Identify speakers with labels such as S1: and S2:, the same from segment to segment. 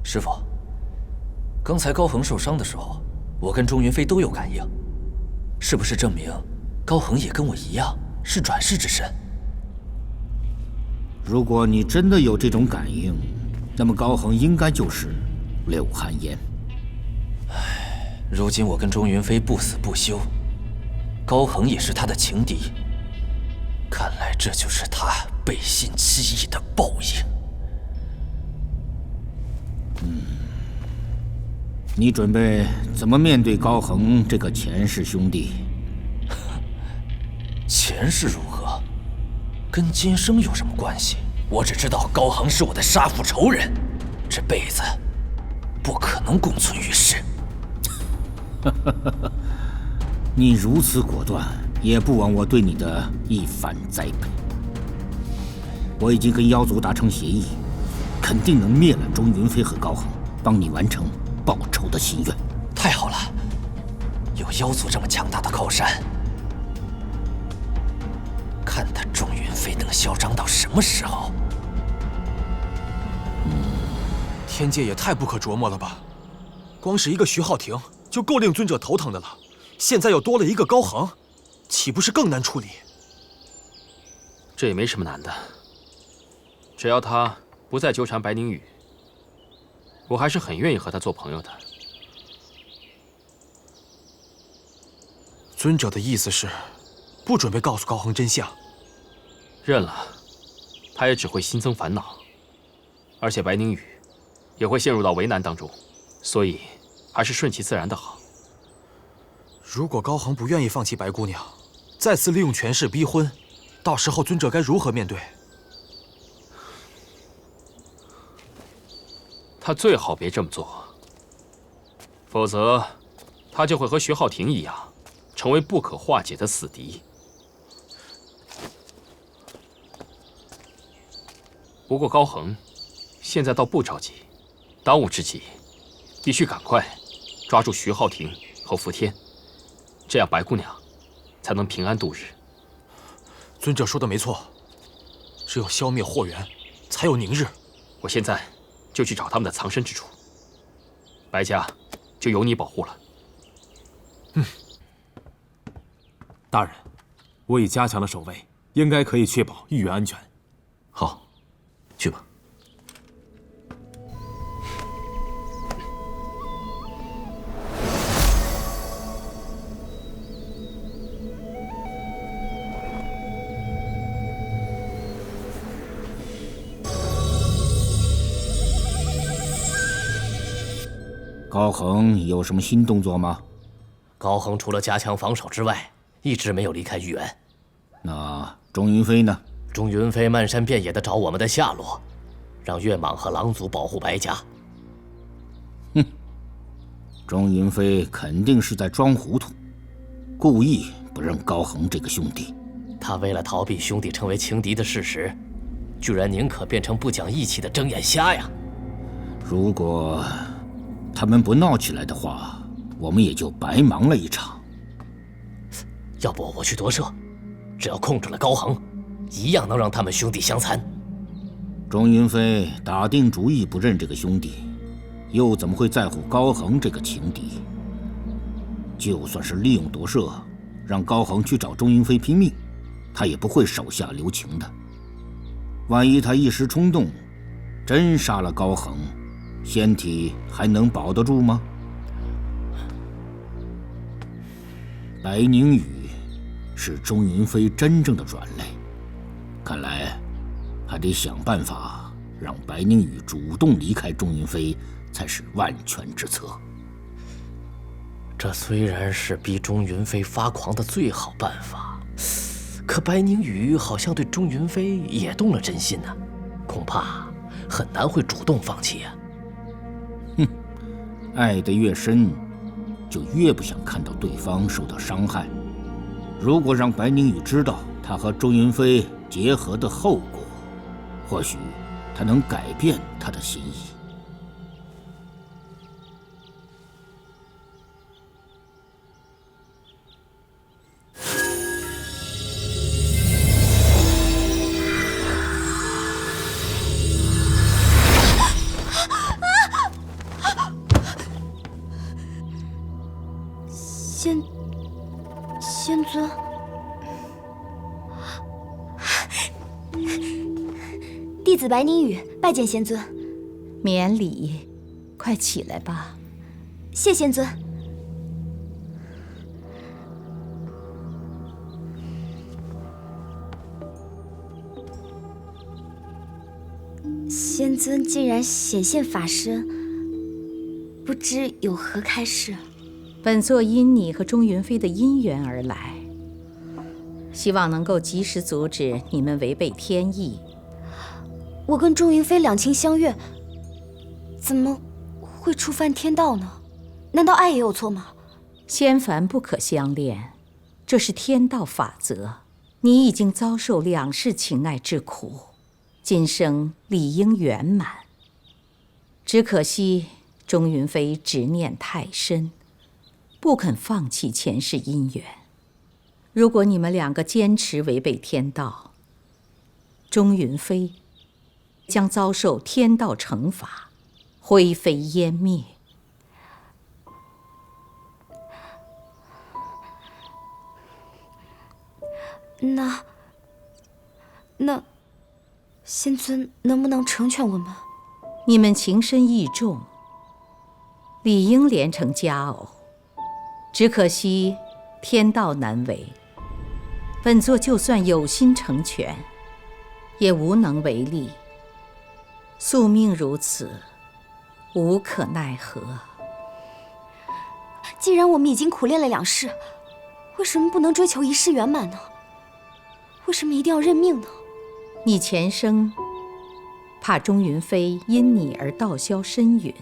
S1: 师傅，刚才高恒受伤的时候，我跟钟云飞都有感应，是不是证明高恒也跟我一样是转世之身？
S2: 如果你真的有这种感应，那么高恒应该就是柳寒烟。
S1: 唉，如今我跟钟云飞不死不休，高恒也是他的情敌，看来这就是他背信弃义的报应。
S2: 你准备怎么面对高恒这个前世兄弟？
S1: 前世如何，跟今生有什么关系？我只知道高恒是我的杀父仇人，这辈子不可能共存于世。
S2: 你如此果断，也不枉我对你的一番栽培。我已经跟妖族达成协议，肯定能灭了钟云飞和高恒，帮你完成报仇的心愿。
S1: 太好了，有妖族这么强大的靠山，看他钟云飞能嚣张到什么时候。
S3: 天界也太不可琢磨了吧！光是一个徐浩庭就够令尊者头疼的了，现在又多了一个高恒，岂不是更难处理？
S4: 这也没什么难的，只要他不再纠缠白宁宇，我还是很愿意和他做朋友的。
S3: 尊者的意思是，不准备告诉高恒真相？
S4: 认了，他也只会新增烦恼，而且白宁宇也会陷入到为难当中，所以还是顺其自然的好。
S3: 如果高恒不愿意放弃白姑娘，再次利用权势逼婚，到时候尊者该如何面对？
S4: 他最好别这么做，否则他就会和徐浩庭一样，成为不可化解的死敌。不过高恒现在倒不着急，当务之急必须赶快抓住徐浩庭和福天，这样白姑娘才能平安度日。
S3: 尊者说的没错，只有消灭霍元，才有宁日。
S4: 我现在就去找他们的藏身之处，白家就由你保护了。
S5: 大人，我已加强了守卫，应该可以确保玉园安全。
S1: 好，去吧。
S2: 高恒有什么新动作吗？
S1: 高恒除了加强防守之外，一直没有离开玉园。
S2: 那钟云飞呢？
S1: 钟云飞漫山遍野的找我们的下落，让月蟒和狼族保护白家。
S2: 钟云飞肯定是在装糊涂，故意不认高恒这个兄弟。
S1: 他为了逃避兄弟成为情敌的事实，居然宁可变成不讲义气的睁眼瞎呀！
S2: 如果他们不闹起来的话，我们也就白忙了一场。
S1: 要不我去夺舍，只要控制了高恒，一样能让他们兄弟相残。
S2: 钟云飞打定主意不认这个兄弟，又怎么会在乎高恒这个情敌？就算是利用夺舍，让高恒去找钟云飞拼命，他也不会手下留情的。万一他一时冲动，真杀了高恒，仙体还能保得住吗？白宁宇是钟云飞真正的软肋，看来还得想办法让白宁宇主动离开钟云飞，才是万全之策。
S1: 这虽然是逼钟云飞发狂的最好办法，可白宁宇好像对钟云飞也动了真心呢，恐怕很难会主动放弃啊。
S2: 爱得越深，就越不想看到对方受到伤害。如果让白宁宇知道他和钟云飞结合的后果，或许他能改变他的心意。
S6: 弟子白宁宇拜见仙尊。
S7: 免礼，快起来吧。
S6: 谢仙尊。仙尊既然显现法身，不知有何开示？
S7: 本座因你和钟云飞的姻缘而来，希望能够及时阻止你们违背天意。
S6: 我跟钟云飞两情相悦，怎么会触犯天道呢？难道爱也有错吗？
S7: 仙凡不可相恋，这是天道法则。你已经遭受两世情爱之苦，今生理应圆满。只可惜钟云飞执念太深，不肯放弃前世姻缘。如果你们两个坚持违背天道，钟云飞将遭受天道惩罚，灰飞烟灭。
S6: 那仙尊能不能成全我们？
S7: 你们情深意重，理应连成佳偶。只可惜天道难违，本座就算有心成全，也无能为力。宿命如此，无可奈何。
S6: 既然我们已经苦练了两世，为什么不能追求一世圆满呢？为什么一定要认命呢？
S7: 你前生怕钟云飞因你而道消深陨，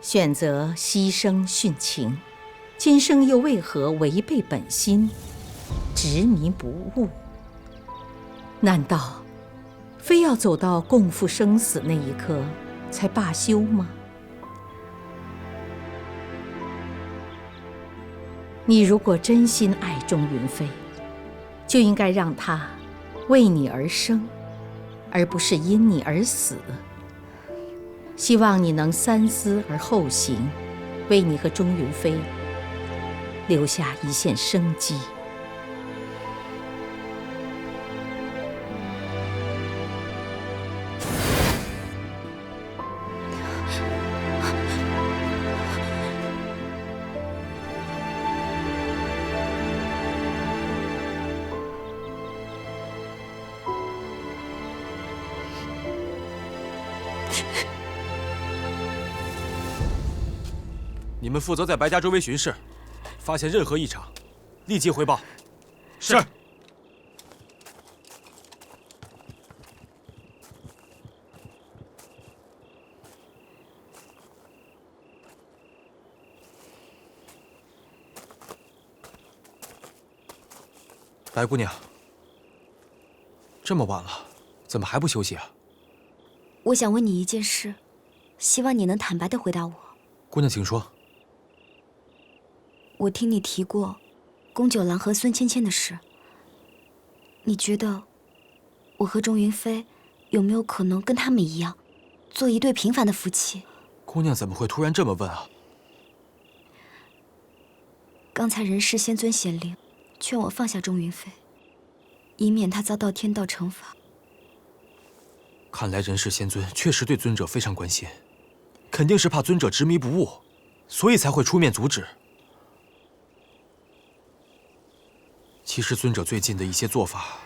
S7: 选择牺牲殉情，今生又为何违背本心，执迷不悟？难道非要走到共赴生死那一刻才罢休吗？你如果真心爱钟云飞，就应该让他为你而生，而不是因你而死。希望你能三思而后行，为你和钟云飞留下一线生机。
S3: 你们负责在白家周围巡视，发现任何异常，立即汇报。是。白姑娘，这么晚了，怎么还不休息啊？
S6: 我想问你一件事，希望你能坦白地回答我。
S3: 姑娘，请说。
S6: 我听你提过宫九郎和孙芊芊的事，你觉得我和钟云飞有没有可能跟他们一样，做一对平凡的夫妻？
S3: 姑娘怎么会突然这么问啊？
S6: 刚才人世仙尊显灵，劝我放下钟云飞，以免他遭到天道惩罚。
S3: 看来人世仙尊确实对尊者非常关心，肯定是怕尊者执迷不悟，所以才会出面阻止。其实尊者最近的一些做法，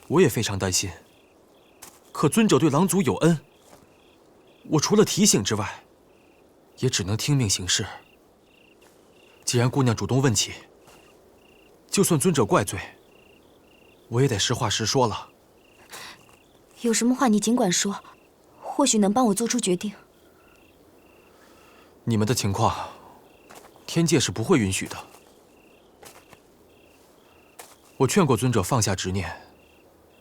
S3: 我也非常担心。可尊者对狼族有恩，我除了提醒之外，也只能听命行事。既然姑娘主动问起，就算尊者怪罪，我也得实话实说了。
S6: 有什么话你尽管说，或许能帮我做出决定。
S3: 你们的情况，天界是不会允许的。我劝过尊者放下执念，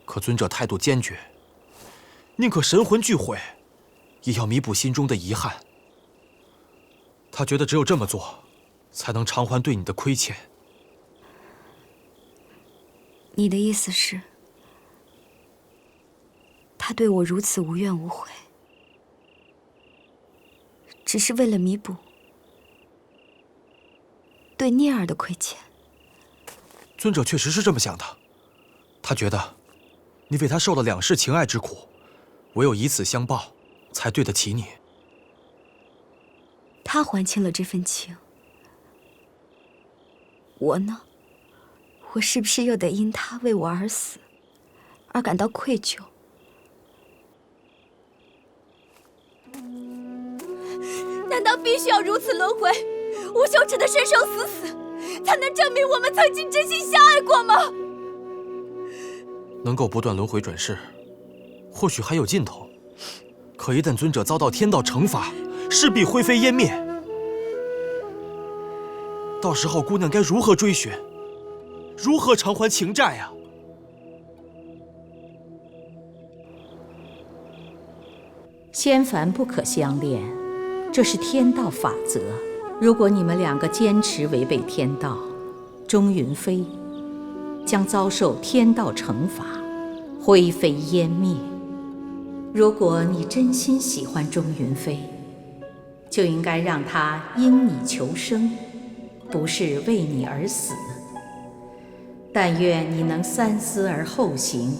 S3: 可尊者态度坚决，宁可神魂俱毁，也要弥补心中的遗憾。他觉得只有这么做，才能偿还对你的亏欠。
S6: 你的意思是，他对我如此无怨无悔，只是为了弥补对聂儿的亏欠？
S3: 尊者确实是这么想的，他觉得你为他受了两世情爱之苦，唯有以此相报，才对得起你。
S6: 他还清了这份情，我呢？我是不是又得因他为我而死，而感到愧疚？
S8: 难道必须要如此轮回，无休止的生生死死，才能证明我们曾经真心相爱过吗？
S3: 能够不断轮回转世，或许还有尽头。可一旦尊者遭到天道惩罚，势必灰飞烟灭。到时候姑娘该如何追寻？如何偿还情债啊？
S7: 仙凡不可相恋，这是天道法则。如果你们两个坚持违背天道，钟云飞将遭受天道惩罚，灰飞烟灭。如果你真心喜欢钟云飞，就应该让他因你求生，不是为你而死。但愿你能三思而后行，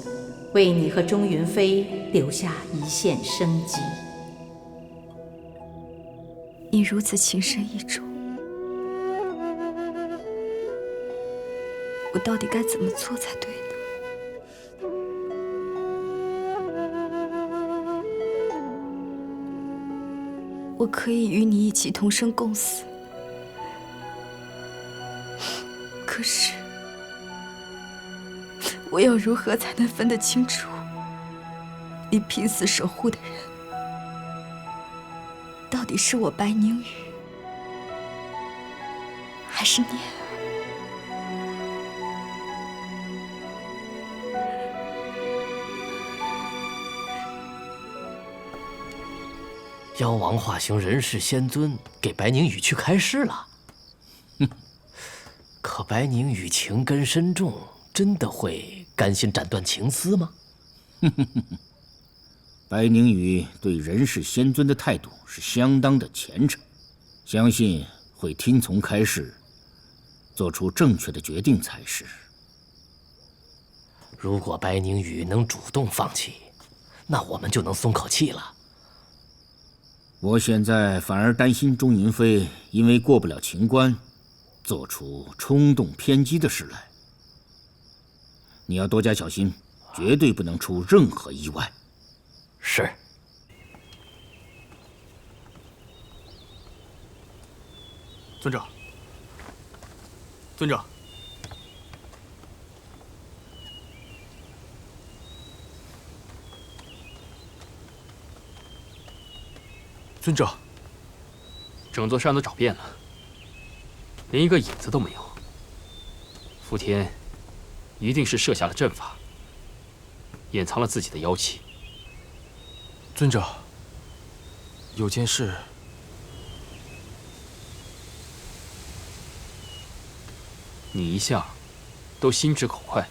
S7: 为你和钟云飞留下一线生机。
S6: 你如此情深意重，我到底该怎么做才对呢？我可以与你一起同生共死，可是我要如何才能分得清楚你拼死守护的人到底是我白宁宇，还是念儿？
S1: 妖王化形人世仙尊给白宁宇去开示了。可白宁宇情根深重，真的会甘心斩断情丝吗？
S2: 白宁宇对人世仙尊的态度是相当的虔诚，相信会听从开示，做出正确的决定才是。
S1: 如果白宁宇能主动放弃，那我们就能松口气了。
S2: 我现在反而担心钟云飞因为过不了情关，做出冲动偏激的事来。你要多加小心，绝对不能出任何意外。
S1: 是。
S3: 尊者，尊者，尊者，
S4: 整座山都找遍了，连一个影子都没有。傅天一定是设下了阵法，掩藏了自己的妖气。
S3: 尊者，有件事。
S4: 你一向都心直口快，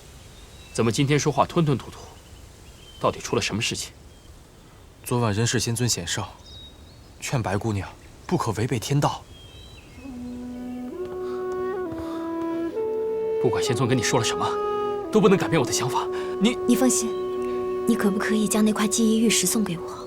S4: 怎么今天说话吞吞吐吐？到底出了什么事情？
S3: 昨晚人世仙尊显圣，劝白姑娘不可违背天道。
S4: 不管仙尊跟你说了什么，都不能改变我的想法。
S6: 你放心，你可不可以将那块记忆玉石送给我？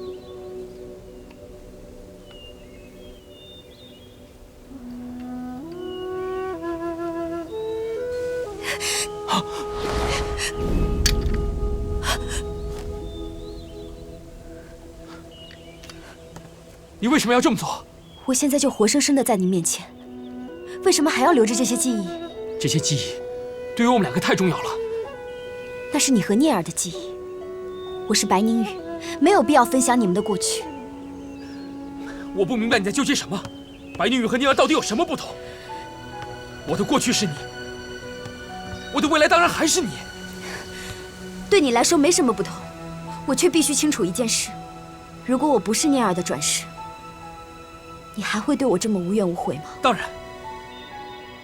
S4: 你为什么要这么做？
S6: 我现在就活生生的在你面前，为什么还要留着这些记忆？
S4: 这些记忆对于我们两个太重要了。
S6: 那是你和聂儿的记忆，我是白宁宇，没有必要分享你们的过去。
S4: 我不明白你在纠结什么。白宁宇和宁儿到底有什么不同？我的过去是你，我的未来当然还是你。
S6: 对你来说没什么不同，我却必须清楚一件事：如果我不是聂儿的转世，你还会对我这么无怨无悔吗？
S4: 当然。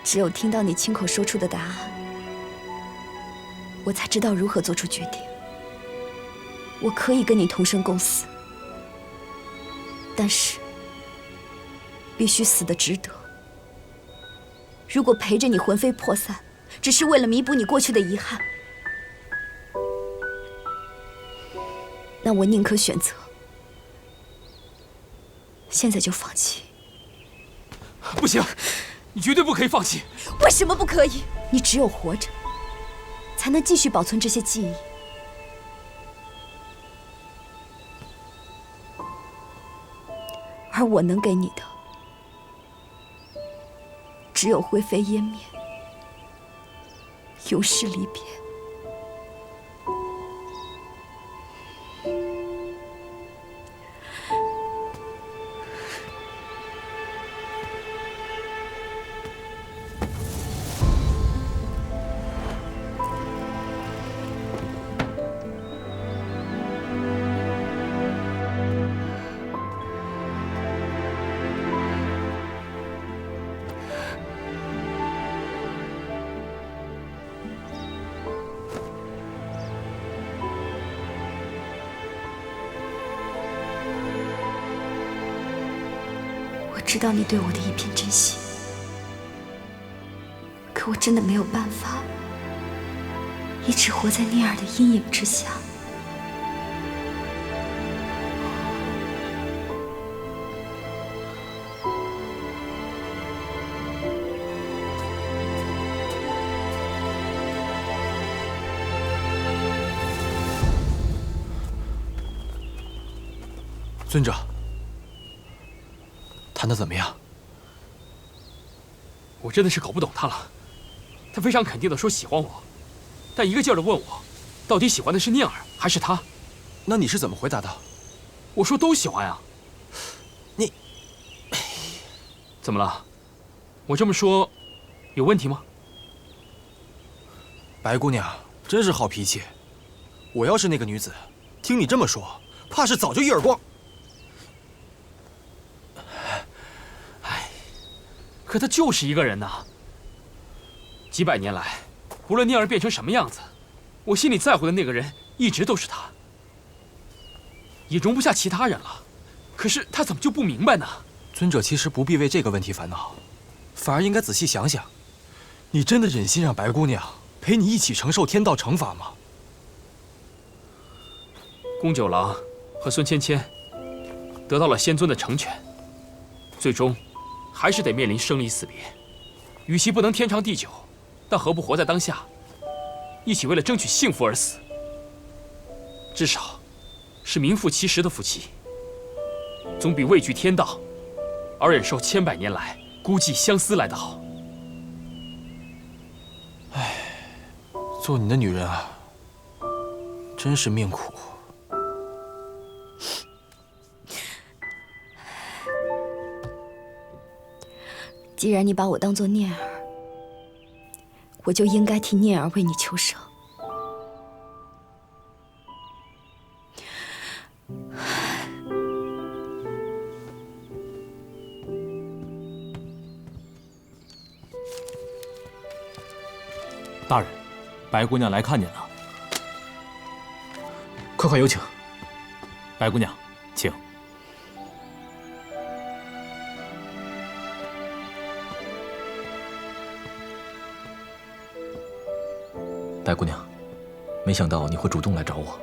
S6: 只有听到你亲口说出的答案，我才知道如何做出决定。我可以跟你同生共死，但是必须死得值得。如果陪着你魂飞魄散，只是为了弥补你过去的遗憾，那我宁可选择现在就放弃。
S4: 不行，你绝对不可以放弃。
S6: 为什么不可以？你只有活着，才能继续保存这些记忆。而我能给你的，只有灰飞烟灭，永世离别。知道你对我的一片真心，可我真的没有办法一直活在聂儿的阴影之下。
S3: 尊者，谈得怎么样？
S4: 我真的是搞不懂他了。他非常肯定地说喜欢我，但一个劲儿地问我，到底喜欢的是念儿还是他？
S3: 那你是怎么回答的？
S4: 我说都喜欢呀。
S3: 你
S4: 怎么了？我这么说有问题吗？
S3: 白姑娘真是好脾气。我要是那个女子，听你这么说，怕是早就一耳光。
S4: 可他就是一个人呐。几百年来，无论念儿变成什么样子，我心里在乎的那个人一直都是他，也容不下其他人了。可是他怎么就不明白呢？
S3: 尊者其实不必为这个问题烦恼，反而应该仔细想想，你真的忍心让白姑娘陪你一起承受天道惩罚吗？
S4: 宫九郎和孙芊芊得到了仙尊的成全，最终还是得面临生离死别。与其不能天长地久，但何不活在当下，一起为了争取幸福而死？至少是名副其实的夫妻，总比畏惧天道而忍受千百年来孤寂相思来得好。
S3: 唉，做你的女人啊，真是命苦。
S6: 既然你把我当作念儿，我就应该替念儿为你求生。
S5: 大人，白姑娘来看您了。
S1: 快快有请。
S5: 白姑娘，请。
S1: 白姑娘，没想到你会主动来找我。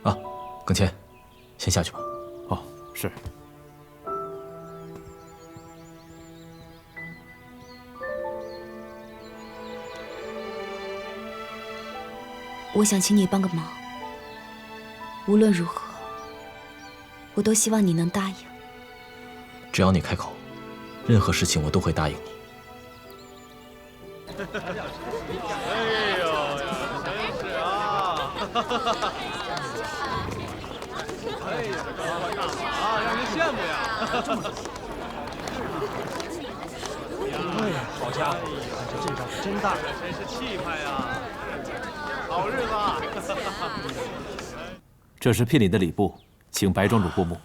S1: 啊，耿谦，先下去吧。
S5: 哦，是。
S6: 我想请你帮个忙，无论如何，我都希望你能答应。
S1: 只要你开口，任何事情我都会答应你。
S9: 哎呦呀，真是啊！哎呀，这高官大法，让人羡慕呀！
S3: 哎呀，好家伙，这阵仗可真大，
S9: 真是气派呀！好日子！
S5: 这是聘礼的礼部，请白庄主过目。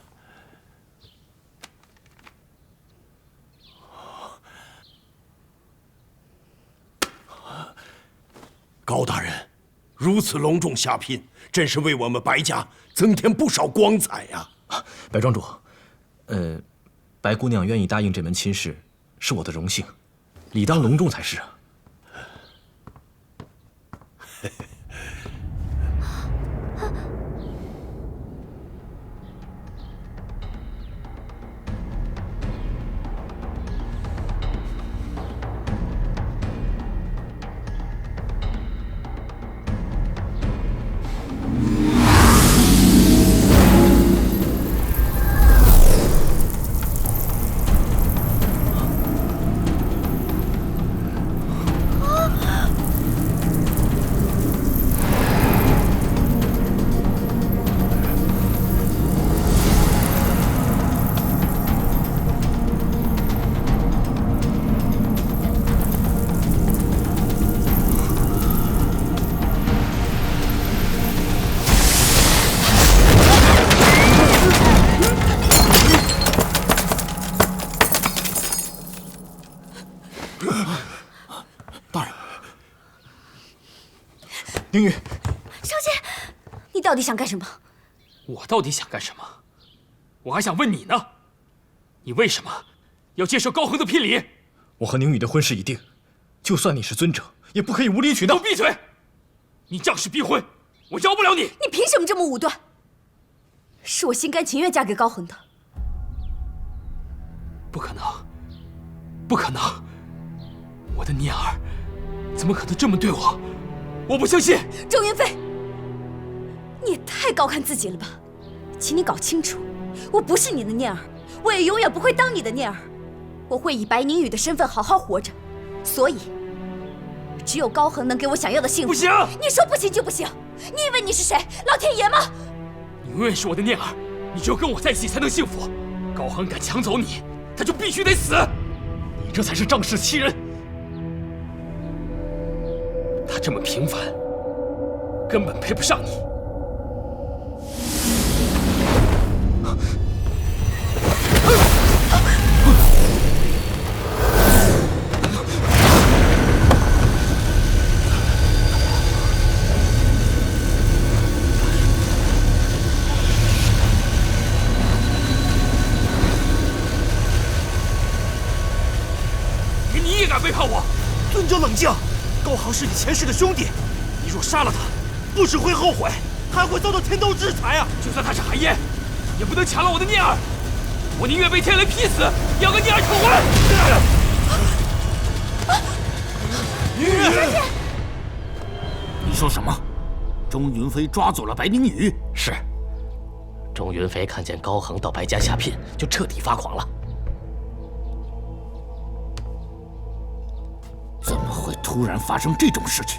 S10: 高大人，如此隆重下聘，真是为我们白家增添不少光彩呀！
S1: 白庄主，白姑娘愿意答应这门亲事，是我的荣幸，理当隆重才是啊。
S3: 宁宇，
S6: 少杰，你到底想干什么？
S4: 我到底想干什么？我还想问你呢，你为什么要接受高恒的聘礼？
S3: 我和宁宇的婚事已定，就算你是尊者，也不可以无理取闹。
S4: 都闭嘴！你仗势逼婚，我饶不了你！
S6: 你凭什么这么武断？是我心甘情愿嫁给高恒的。
S4: 不可能，不可能！我的念儿怎么可能这么对我？我不相信！
S6: 周云飞，你也太高看自己了吧？请你搞清楚，我不是你的念儿，我也永远不会当你的念儿。我会以白宁宇的身份好好活着，所以只有高恒能给我想要的幸福。
S4: 不行！
S6: 你说不行就不行！你以为你是谁？老天爷吗？
S4: 你永远是我的念儿，你只有跟我在一起才能幸福。高恒敢抢走你，他就必须得死！
S3: 你这才是仗势欺人！
S4: 他这么平凡，根本配不上你。你也敢背叛我？
S3: 尊者冷静，高航是你前世的兄弟，你若杀了他，不只会后悔，还会遭到天道制裁啊！
S4: 就算他是寒烟，也不能抢了我的念儿。我宁愿被天雷劈死，也要跟念儿讨回。
S2: 你说什么？钟云飞抓走了白宁宇？
S1: 是。钟云飞看见高恒到白家下聘，就彻底发狂了。
S2: 怎么会突然发生这种事情？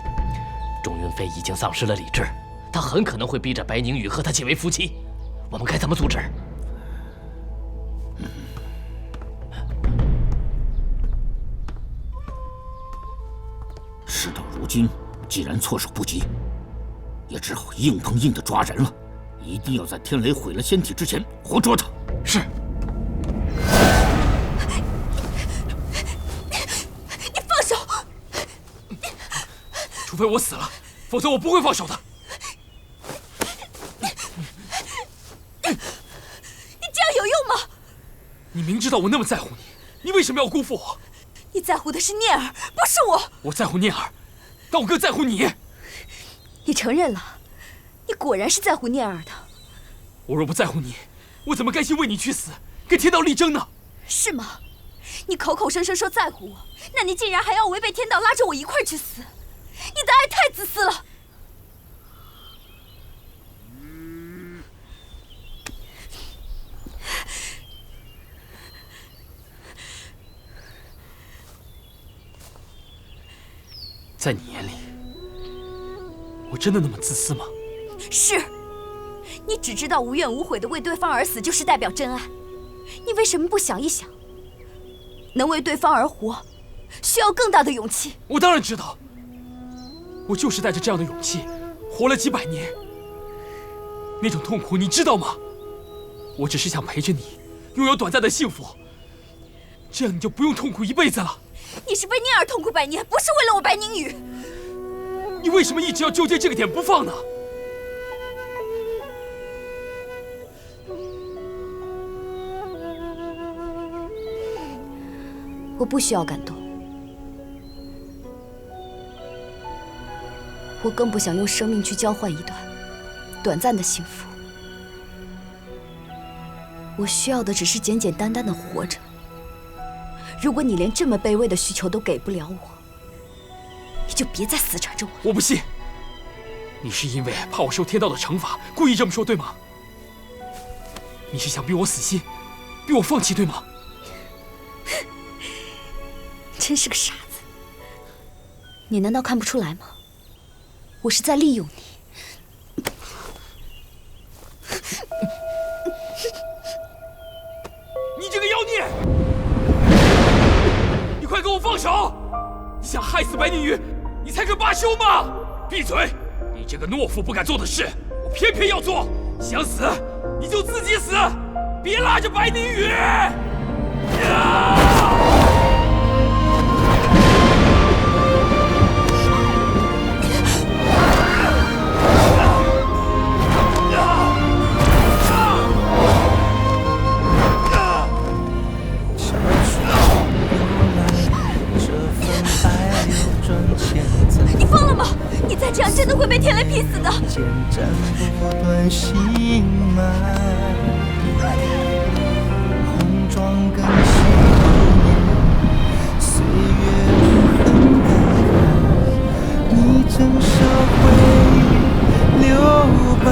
S1: 钟云飞已经丧失了理智，他很可能会逼着白宁宇和他结为夫妻。我们该怎么阻止？
S2: 事到如今，既然措手不及，也只好硬碰硬的抓人了。一定要在天雷毁了仙体之前活捉他。
S3: 是。
S6: 你放手！
S4: 除非我死了，否则我不会放手的。
S6: 你这样有用吗？
S4: 你明知道我那么在乎你，你为什么要辜负我？
S6: 你在乎的是念儿，不是我。
S4: 我在乎念儿，但我更在乎你。
S6: 你承认了，你果然是在乎念儿的。
S4: 我若不在乎你，我怎么甘心为你去死，跟天道力争呢？
S6: 是吗？你口口声声说在乎我，那你竟然还要违背天道，拉着我一块儿去死？你的爱太自私了。
S4: 在你眼里，我真的那么自私吗？
S6: 是。你只知道无怨无悔的为对方而死就是代表真爱，你为什么不想一想，能为对方而活，需要更大的勇气？
S4: 我当然知道，我就是带着这样的勇气，活了几百年。那种痛苦你知道吗？我只是想陪着你，拥有短暂的幸福，这样你就不用痛苦一辈子了。
S6: 你是为念儿痛苦百年，不是为了我白宁宇。
S4: 你为什么一直要纠结这个点不放呢？
S6: 我不需要感动，我更不想用生命去交换一段短暂的幸福。我需要的只是简简单单的活着。如果你连这么卑微的需求都给不了我，你就别再死缠着我了。
S4: 我不信，你是因为怕我受天道的惩罚，故意这么说，对吗？你是想逼我死心，逼我放弃，对吗？
S6: 真是个傻子！你难道看不出来吗？我是在利用你。
S4: 你这个妖孽！你快给我放手！你想害死白宁宇，你才肯罢休吗？闭嘴！你这个懦夫不敢做的事，我偏偏要做。想死你就自己死，别拉着白宁宇！
S8: 真的会被天雷劈死的。
S11: 剪斩不断心脉，红妆更新多年，岁月无痕改，你正烧回忆留白。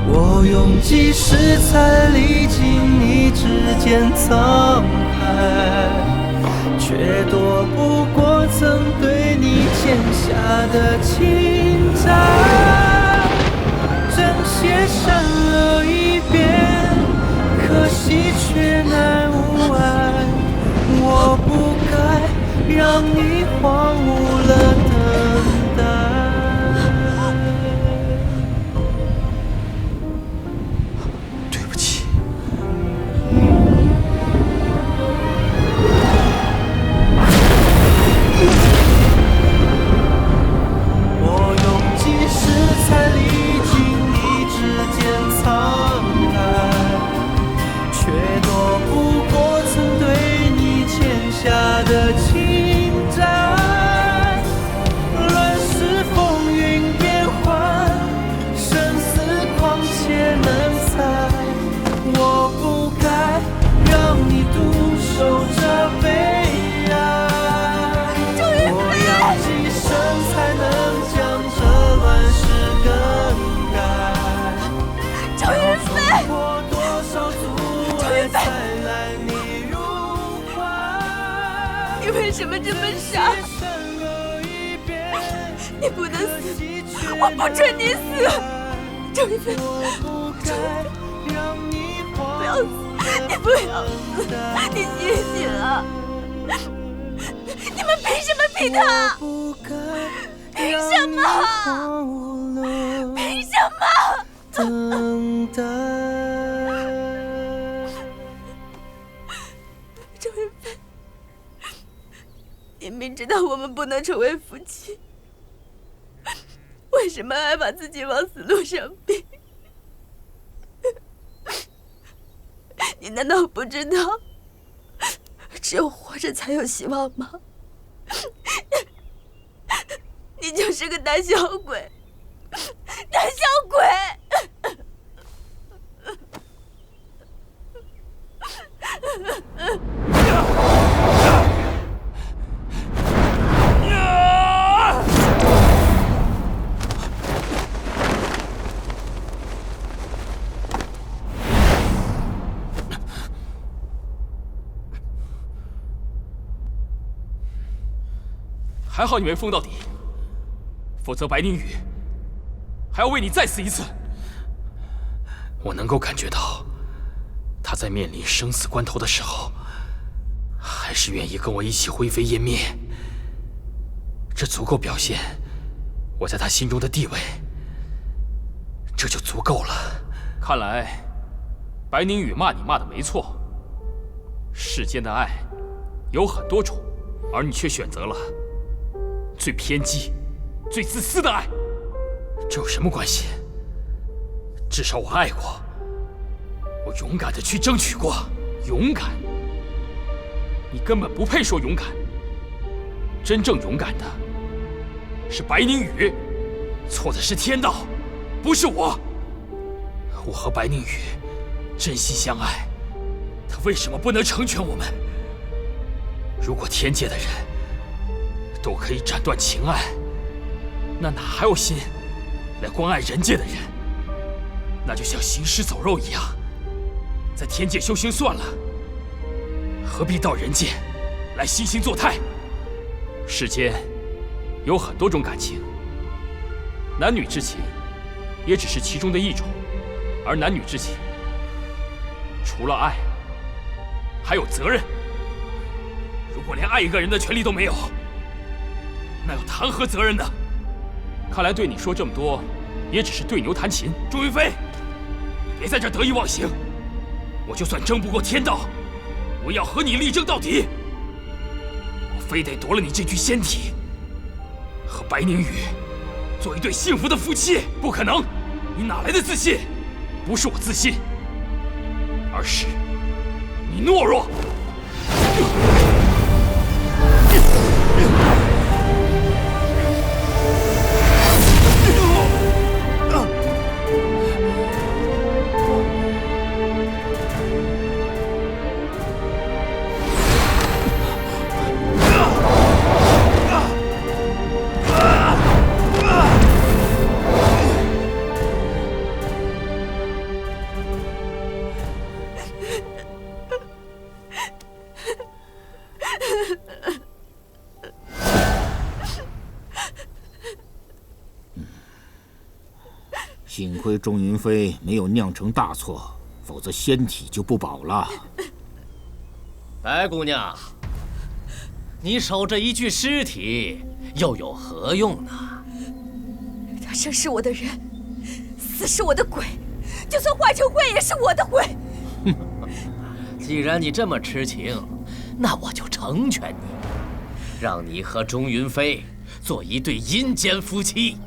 S11: 我用几世才历经你指尖沧海，却躲不过曾对你欠下的情债。真写删了一遍，可惜却难无碍。我不该让你荒芜了等待。
S3: 对不起。
S11: 我用几世才历经你指尖沧海，却躲不过曾对你欠下的情债。乱世风云变幻，生死况且难猜。我不该让你独守这悲哀。我要几生才能将这乱世更改？
S8: 周云飞，
S11: 过多少阻碍才来你入怀？
S8: 你为什么这么傻？你不能死，我不准你死！周云飞，周云飞，不要死，你不要死，你醒醒啊！你们凭什么逼他？凭什么？凭什么？
S11: 等待。
S8: 周云飞，你明知道我们不能成为夫妻，为什么还把自己往死路上逼？你难道不知道，只有活着才有希望吗？你就是个胆小鬼，胆小鬼！
S4: 还好你没疯到底，否则白宁宇还要为你再死一次。我能够感觉到，他在面临生死关头的时候，还是愿意跟我一起灰飞烟灭。这足够表现我在他心中的地位，这就足够了。看来，白宁宇骂你骂的没错。世间的爱有很多种，而你却选择了最偏激、最自私的爱，这有什么关系？至少我爱过，我勇敢的去争取过。勇敢？你根本不配说勇敢。真正勇敢的是白宁宇，错的是天道，不是我。我和白宁宇真心相爱，他为什么不能成全我们？如果天界的人都可以斩断情爱，那哪还有心来关爱人界的人？那就像行尸走肉一样，在天界修行算了，何必到人界来惺惺作态？世间有很多种感情，男女之情也只是其中的一种，而男女之情除了爱，还有责任。如果连爱一个人的权利都没有，那又谈何责任呢？看来对你说这么多，也只是对牛弹琴。朱云飞，你别在这得意忘形。我就算争不过天道，我也要和你力争到底。我非得夺了你这具仙体，和白宁宇做一对幸福的夫妻。不可能！你哪来的自信？不是我自信，而是你懦弱。
S2: 幸亏钟云飞没有酿成大错，否则仙体就不保了。
S1: 白姑娘，你守着一具尸体又有何用呢？
S6: 他生是我的人，死是我的鬼，就算化成灰也是我的鬼。
S1: 既然你这么痴情，那我就成全你，让你和钟云飞做一对阴间夫妻。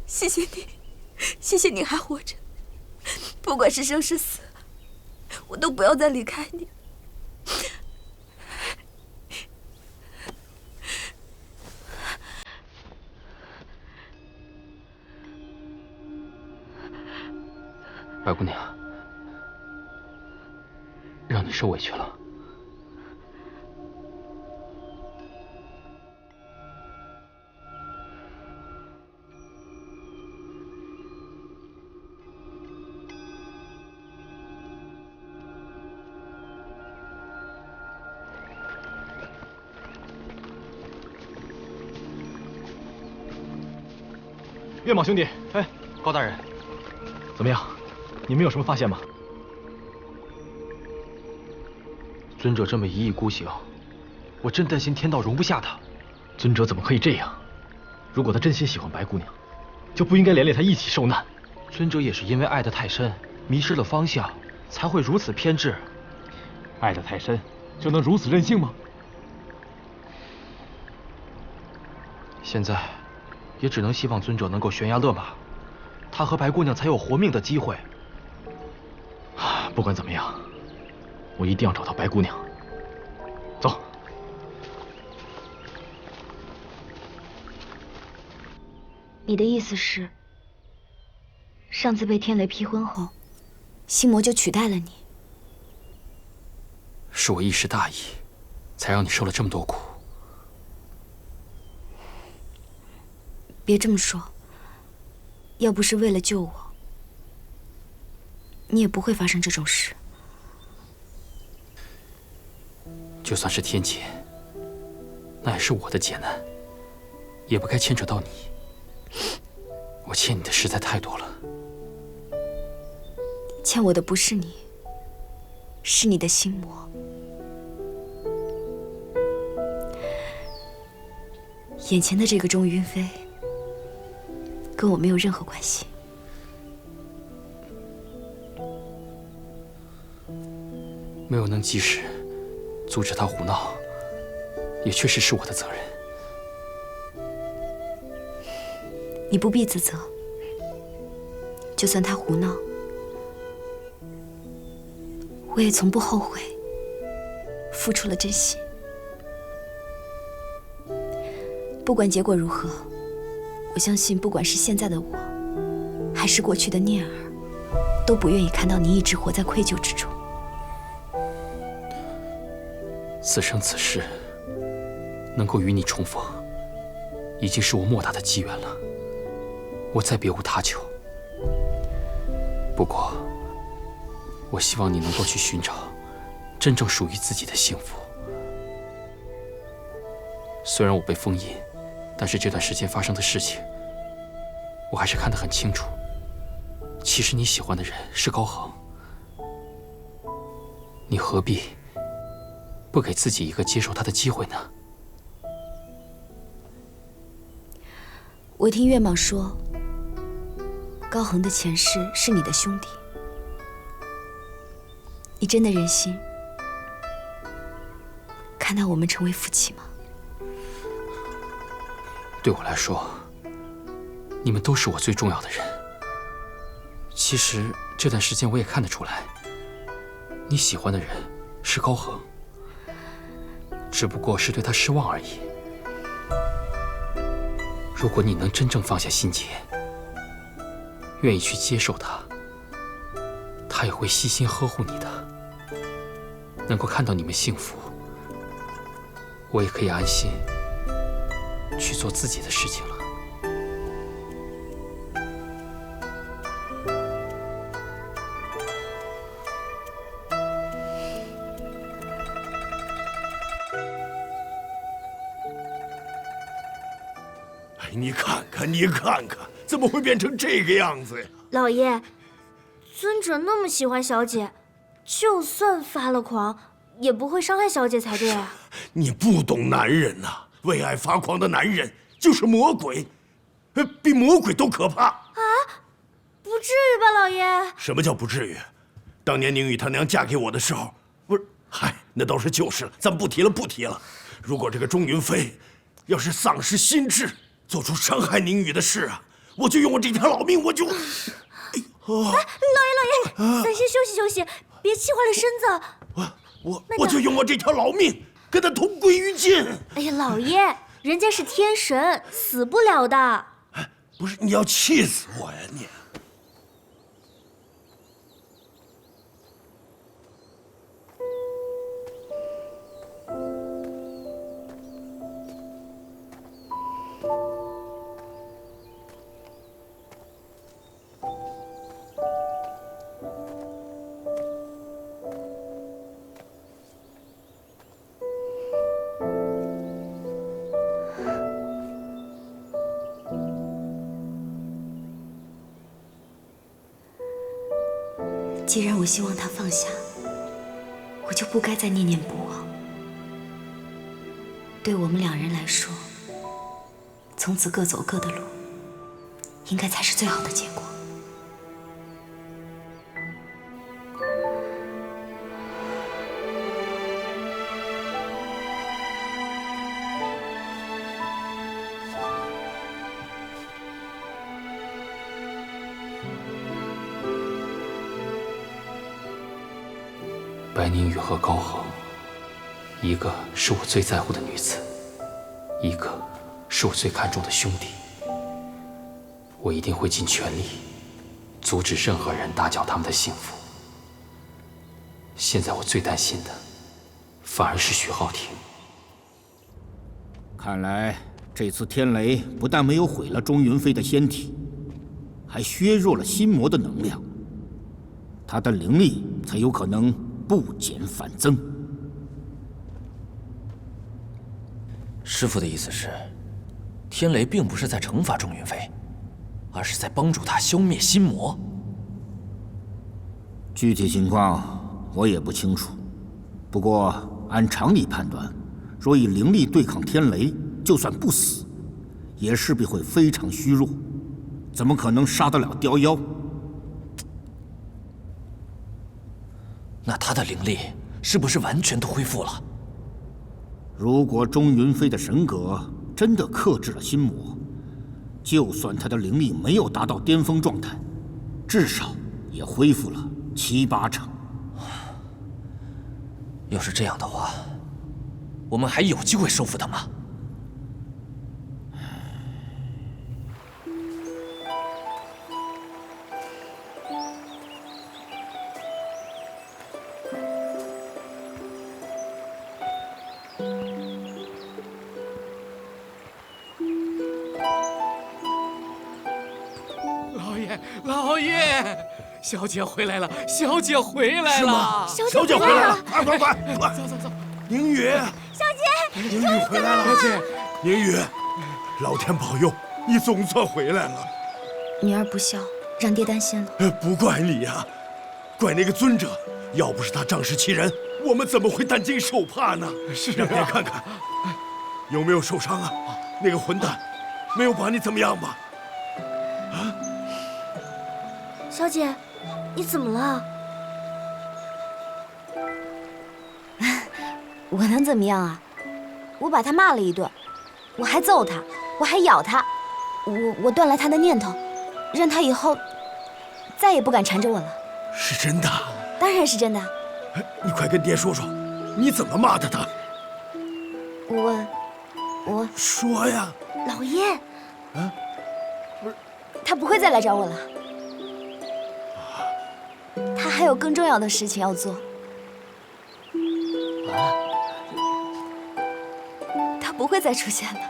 S6: 谢谢你，谢谢你还活着。不管是生是死，我都不要再离开你。
S4: 白姑娘，让你受委屈了。
S9: 月莽兄弟，哎，高大人，怎么样？你们有什么发现吗？
S3: 尊者这么一意孤行，我真担心天道容不下他。
S9: 尊者怎么可以这样？如果他真心喜欢白姑娘，就不应该连累她一起受难。
S3: 尊者也是因为爱得太深，迷失了方向，才会如此偏执。
S9: 爱得太深，就能如此任性吗？
S3: 现在，也只能希望尊者能够悬崖勒马，他和白姑娘才有活命的机会。
S9: 不管怎么样，我一定要找到白姑娘。走。
S12: 你的意思是，上次被天雷劈昏后，
S6: 心魔就取代了你？
S4: 是我一时大意，才让你受了这么多苦。
S6: 别这么说，要不是为了救我，你也不会发生这种事。
S4: 就算是天劫，那也是我的劫难，也不该牵扯到你。我欠你的实在太多了。
S6: 欠我的不是你，是你的心魔。眼前的这个钟云飞，跟我没有任何关系。
S4: 没有能及时阻止他胡闹，也确实是我的责任。
S6: 你不必自责，就算他胡闹，我也从不后悔付出了真心。不管结果如何，我相信不管是现在的我，还是过去的念儿，都不愿意看到你一直活在愧疚之中。
S4: 此生此世，能够与你重逢，已经是我莫大的机缘了。我再别无他求。不过，我希望你能够去寻找真正属于自己的幸福。虽然我被封印，但是这段时间发生的事情，我还是看得很清楚。其实你喜欢的人是高恒，你何必不给自己一个接受他的机会呢？
S6: 我听月莽说，高恒的前世是你的兄弟，你真的忍心看待我们成为夫妻吗？
S4: 对我来说，你们都是我最重要的人。其实这段时间我也看得出来，你喜欢的人是高恒，只不过是对他失望而已。如果你能真正放下心结，愿意去接受他，他也会悉心呵护你的。能够看到你们幸福，我也可以安心去做自己的事情了。
S10: 哎，你看看，你看看，怎么会变成这个样子呀？
S13: 老爷，尊者那么喜欢小姐，就算发了狂，也不会伤害小姐才对啊。
S10: 你不懂男人呐，为爱发狂的男人就是魔鬼，比魔鬼都可怕。
S13: 啊，不至于吧，老爷？
S10: 什么叫不至于？当年宁宇他娘嫁给我的时候，不是，嗨，那都是旧事了，咱们不提了，不提了。如果这个钟云飞要是丧失心智，做出伤害宁宇的事啊，我就用我这条老命，我就……
S13: 哎，老爷，咱先休息休息，别气坏了身子。
S10: 我就用我这条老命跟他同归于尽。
S13: 哎呀，老爷，人家是天神，死不了的。
S10: 不是，你要气死我呀你！
S6: 既然我希望他放下，我就不该再念念不忘。对我们两人来说，从此各走各的路，应该才是最好的结果。
S4: 白宁宇和高恒，一个是我最在乎的女子，一个是我最看重的兄弟。我一定会尽全力，阻止任何人打搅他们的幸福。现在我最担心的，反而是徐浩庭。
S2: 看来这次天雷不但没有毁了钟云飞的仙体，还削弱了心魔的能量，他的灵力才有可能不减反增。
S1: 师父的意思是，天雷并不是在惩罚钟云飞，而是在帮助他消灭心魔。
S2: 具体情况我也不清楚，不过按常理判断，若以灵力对抗天雷，就算不死，也势必会非常虚弱，怎么可能杀得了雕妖？
S1: 那他的灵力是不是完全都恢复了？
S2: 如果钟云飞的神格真的克制了心魔，就算他的灵力没有达到巅峰状态，至少也恢复了7、8成。
S1: 要是这样的话，我们还有机会收服他吗？
S14: 老爷，小姐回来了，小姐回来了，
S10: 小姐回来了，快，
S14: 走，
S10: 宁宇，
S13: 小姐，
S10: 宁宇回来了，
S14: 小姐，
S10: 宁宇，老天保佑，你总算回来了。
S6: 女儿不孝，让爹担心了。
S10: 不怪你呀，怪那个尊者，要不是他仗势欺人，我们怎么会担惊受怕呢？
S14: 是啊，
S10: 让爹看看，有没有受伤啊？那个混蛋，没有把你怎么样吧？啊？
S13: 小姐，你怎么了？我能怎么样啊？我把他骂了一顿，我还揍他，我还咬他，我断了他的念头，让他以后再也不敢缠着我了。
S10: 是真的？
S13: 当然是真的。
S10: 你快跟爹说说，你怎么骂的他？
S13: 我
S10: 说呀。
S13: 老爷，
S10: 啊，不是，
S13: 他不会再来找我了。他还有更重要的事情要做。他不会再出现了。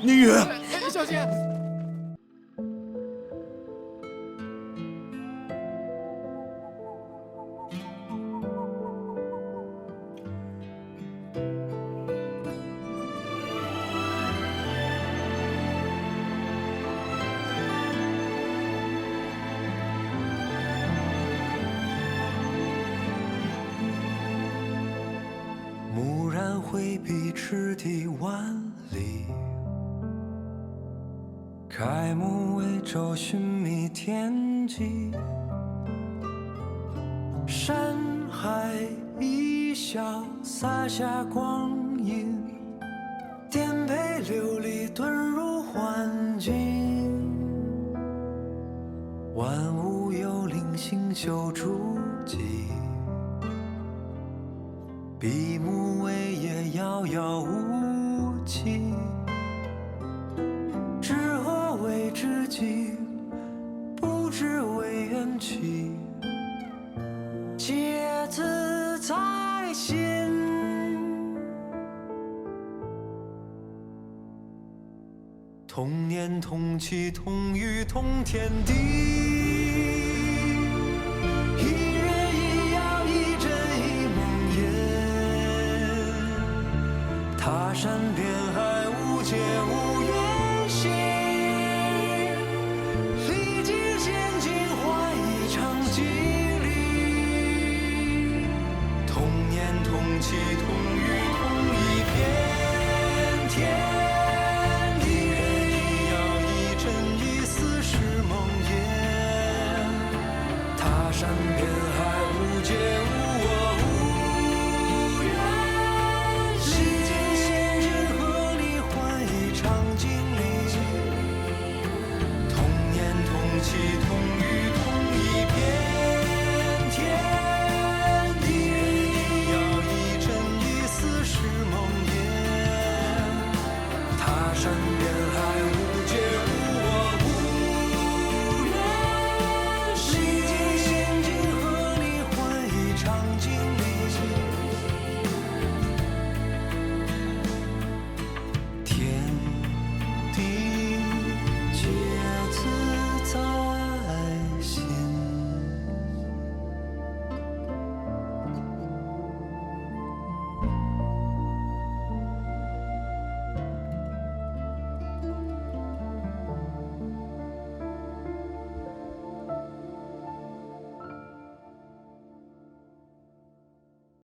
S10: 宁宇，
S14: 小姐。
S11: 蓦然回避，赤地万里。开幕为舟，寻觅天际。山海一笑，洒下光阴。颠沛流离，遁入幻境。万物有灵，星宿诸迹。闭目为夜，遥遥无期。知何为知己？不知为缘起。皆自在心。同年同气同语同天地。一月一曜一真一梦魇。他山遍海，无界无缘心。历尽险境，换一场激励。同年同气同语同一片天。一人一曜一真一死是梦魇。他山遍